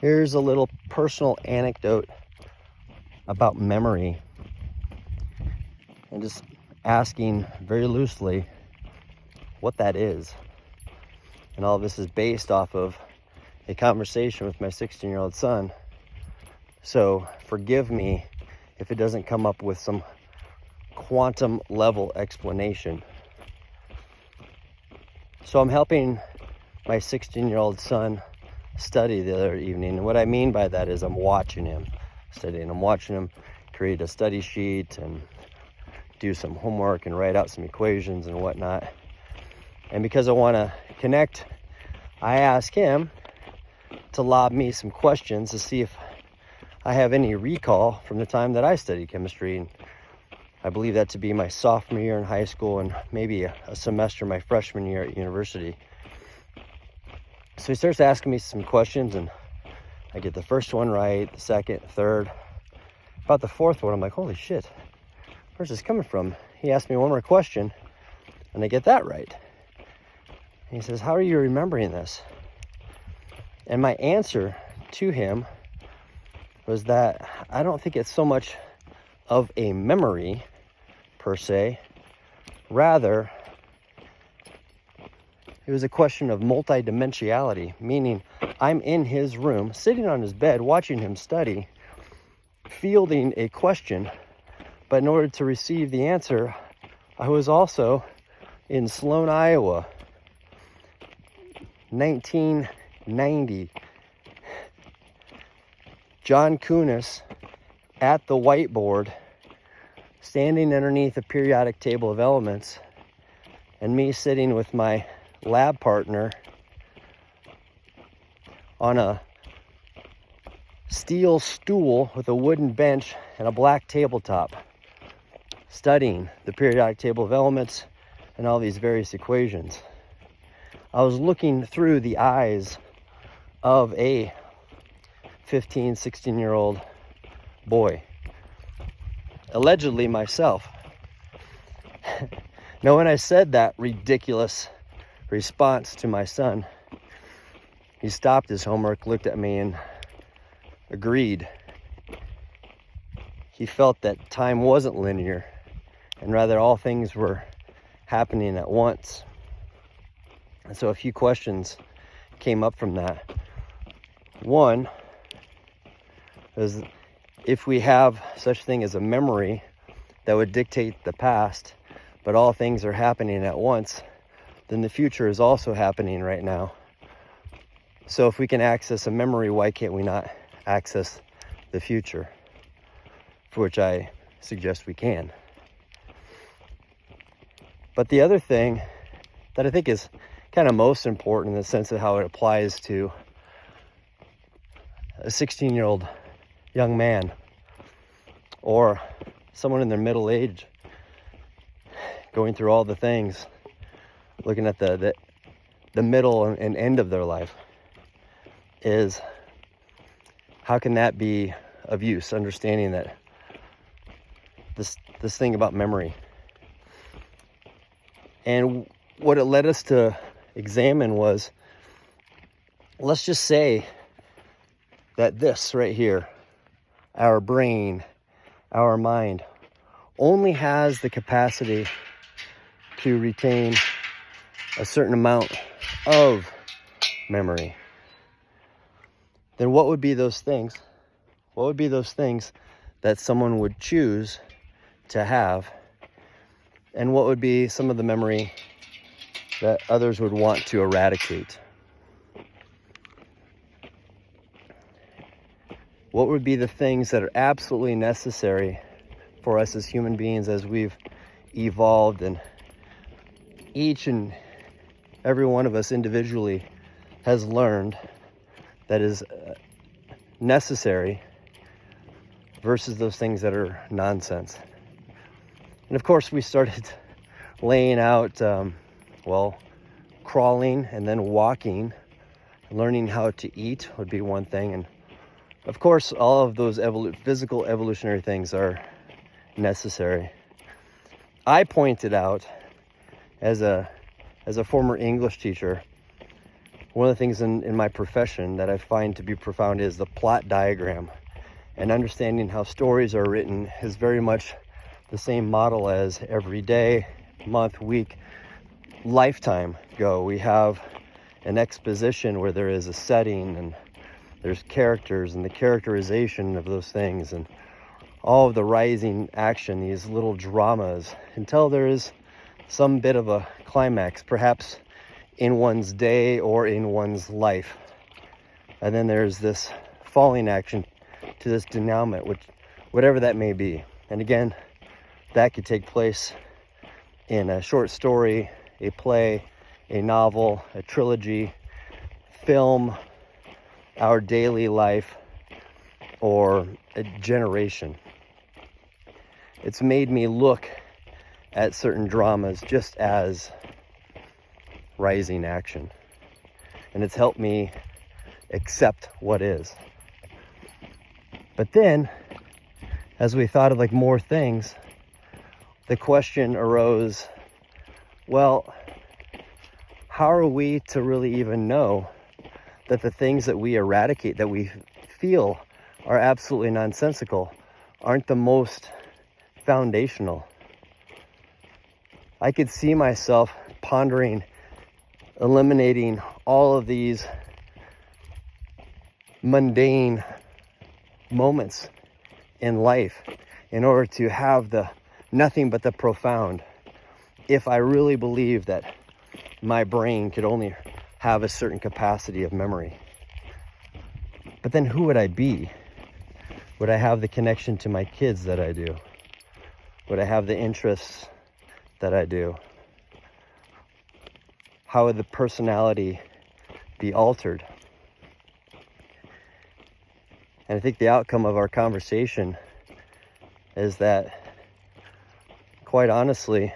Here's a little personal anecdote about memory, and just asking very loosely what that is. And all of this is based off of a conversation with my 16-year-old son. So forgive me if it doesn't come up with some quantum level explanation. So I'm helping my 16-year-old son study the other evening. And what I mean by that is I'm watching him study, and I'm watching him create a study sheet and do some homework and write out some equations and whatnot. And because I want to connect, I ask him to lob me some questions to see if I have any recall from the time that I studied chemistry. And I believe that to be my sophomore year in high school and maybe a semester my freshman year at university. So he starts asking me some questions, and I get the first one right, the second, third. About the fourth one, I'm like, holy shit, where's this coming from? He asked me one more question, and I get that right. And he says, how are you remembering this? And my answer to him was that I don't think it's so much of a memory per se. Rather, it was a question of multidimensionality, meaning I'm in his room, sitting on his bed, watching him study, fielding a question, but in order to receive the answer, I was also in Sloan, Iowa, 1990. John Kunis at the whiteboard, standing underneath a periodic table of elements, and me sitting with my lab partner on a steel stool with a wooden bench and a black tabletop, studying the periodic table of elements and all these various equations. I was looking through the eyes of a 15, 16-year-old boy, allegedly myself. Now, when I said that ridiculous response to my son, he stopped his homework, looked at me, and agreed. He felt that time wasn't linear, and rather all things were happening at once. And so a few questions came up from that. One is, if we have such thing as a memory that would dictate the past, but all things are happening at once, then the future is also happening right now. So if we can access a memory, why can't we not access the future? For which I suggest we can. But the other thing that I think is kind of most important in the sense of how it applies to a 16-year-old young man or someone in their middle age going through all the things, looking at the middle and end of their life, is how can that be of use, understanding that this thing about memory. And what it led us to examine was, let's just say that this right here, our brain, our mind, only has the capacity to retain a certain amount of memory. Then what would be those things? What would be those things that someone would choose to have? And what would be some of the memory that others would want to eradicate? What would be the things that are absolutely necessary for us as human beings as we've evolved, and each and every one of us individually has learned that is necessary, versus those things that are nonsense? And of course, we started laying out, crawling and then walking. Learning how to eat would be one thing. And of course, all of those physical evolutionary things are necessary. I pointed out, as a former English teacher, one of the things in my profession that I find to be profound is the plot diagram. And understanding how stories are written is very much the same model as every day, month, week, lifetime go. We have an exposition where there is a setting and there's characters and the characterization of those things and all of the rising action, these little dramas, until there is some bit of a climax, perhaps in one's day or in one's life. And then there's this falling action to this denouement, which whatever that may be. And again, that could take place in a short story, a play, a novel, a trilogy, film, our daily life, or a generation. It's made me look at certain dramas just as rising action. And it's helped me accept what is. But then, as we thought of like more things, the question arose, well, how are we to really even know that the things that we eradicate, that we feel are absolutely nonsensical, aren't the most foundational? I could see myself pondering, eliminating all of these mundane moments in life in order to have the nothing but the profound, if I really believe that my brain could only have a certain capacity of memory. But then who would I be? Would I have the connection to my kids that I do? Would I have the interests that I do? How would the personality be altered? And I think the outcome of our conversation is that, quite honestly,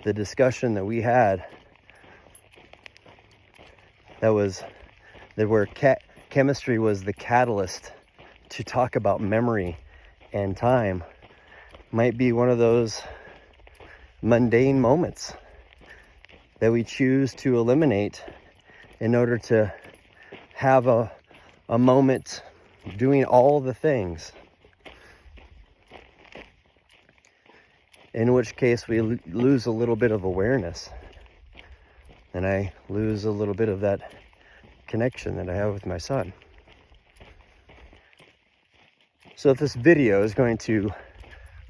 the discussion that we had, where chemistry was the catalyst to talk about memory and time, might be one of those mundane moments that we choose to eliminate in order to have a moment doing all the things, in which case we lose a little bit of awareness, and I lose a little bit of that connection that I have with my son. So if this video is going to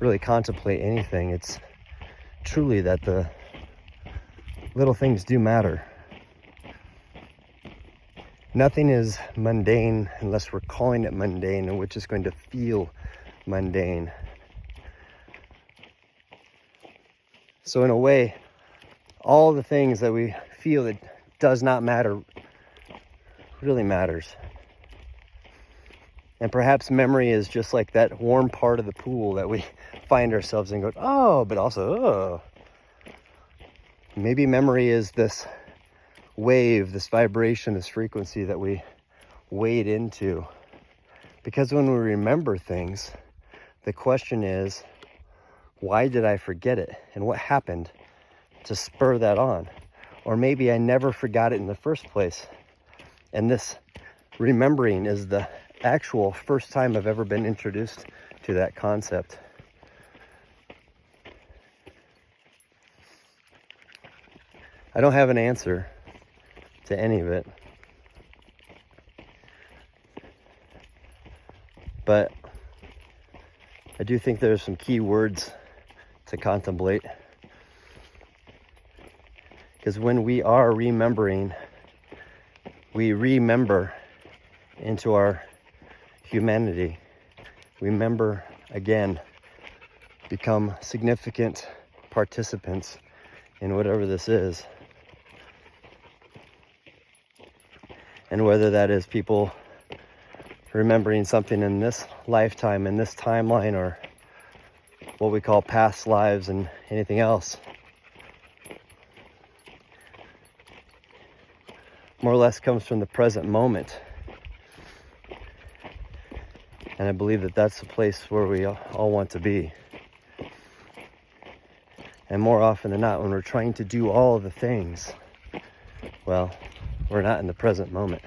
really contemplate anything, it's truly that the little things do matter. Nothing is mundane unless we're calling it mundane, and which is going to feel mundane. So in a way, all the things that we feel that does not matter really matters. And perhaps memory is just like that warm part of the pool that we find ourselves in, go, oh, but also, oh. Maybe memory is this wave, this vibration, this frequency that we wade into. Because when we remember things, the question is, why did I forget it? And what happened to spur that on? Or maybe I never forgot it in the first place. And this remembering is the actual first time I've ever been introduced to that concept. I don't have an answer to any of it, but I do think there's some key words to contemplate, because when we are remembering, we remember into our humanity. Remember again, become significant participants in whatever this is. And whether that is people remembering something in this lifetime, in this timeline, or what we call past lives and anything else, more or less comes from the present moment. And I believe that that's the place where we all want to be. And more often than not, when we're trying to do all the things, well, We're not in the present moment.